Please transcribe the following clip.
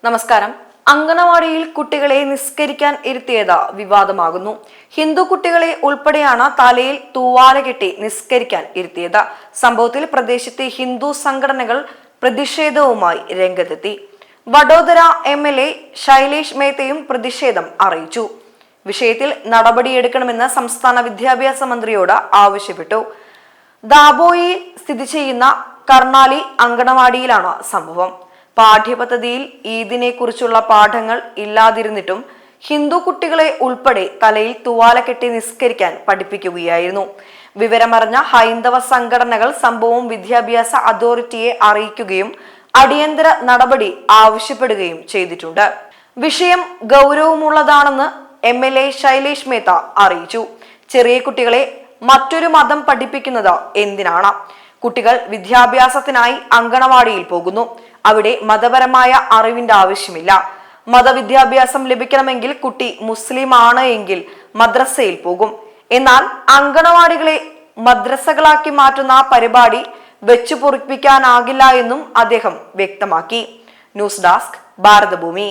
നമസ്കാരം. അങ്കണവാടിയിൽ കുട്ടികളെ നിസ്കരിക്കാൻ ഇരുത്തിയത് വിവാദമാകുന്നു. ഹിന്ദു കുട്ടികളെ ഉൾപ്പെടെയാണ് തലയിൽ തൂവാല കെട്ടി നിസ്കരിക്കാൻ ഇരുത്തിയത്. സംഭവത്തിൽ പ്രദേശത്തെ ഹിന്ദു സംഘടനകൾ പ്രതിഷേധവുമായി രംഗത്തെത്തി. വഡോദര MLA ശൈലേഷ് മേത്തയും പ്രതിഷേധം അറിയിച്ചു. വിഷയത്തിൽ നടപടിയെടുക്കണമെന്ന് സംസ്ഥാന വിദ്യാഭ്യാസ മന്ത്രിയോട് ആവശ്യപ്പെട്ടു. ദാബോയിൽ സ്ഥിതി ചെയ്യുന്ന കർണാലി അങ്കണവാടിയിലാണ് സംഭവം. പാഠ്യപദ്ധതിയിൽ ഈദിനെ കുറിച്ചുള്ള പാഠങ്ങൾ ഇല്ലാതിരുന്നിട്ടും ഹിന്ദു കുട്ടികളെ ഉൾപ്പെടെ തലയിൽ തുവാല കെട്ടി നിസ്കരിക്കാൻ പഠിപ്പിക്കുകയായിരുന്നു. വിവരമറിഞ്ഞ ഹൈന്ദവ സംഘടനകൾ സംഭവം വിദ്യാഭ്യാസ അതോറിറ്റിയെ അറിയിക്കുകയും അടിയന്തര നടപടി ആവശ്യപ്പെടുകയും ചെയ്തിട്ടുണ്ട്. വിഷയം ഗൗരവമുള്ളതാണെന്ന് MLA ശൈലേഷ് മേത്ത അറിയിച്ചു. ചെറിയ കുട്ടികളെ മറ്റൊരു മതം പഠിപ്പിക്കുന്നത് എന്തിനാണ്? കുട്ടികൾ വിദ്യാഭ്യാസത്തിനായി അങ്കണവാടിയിൽ പോകുന്നു. അവിടെ മതപരമായ അറിവിന്റെ ആവശ്യമില്ല. മതവിദ്യാഭ്യാസം ലഭിക്കണമെങ്കിൽ കുട്ടി മുസ്ലിം ആണ് എങ്കിൽ മദ്രസയിൽ പോകും. എന്നാൽ അങ്കണവാടികളെ മദ്രസകളാക്കി മാറ്റുന്ന പരിപാടി വെച്ചു പൊറിപ്പിക്കാനാകില്ല എന്നും അദ്ദേഹം വ്യക്തമാക്കി. News desk Bharathabhoomi.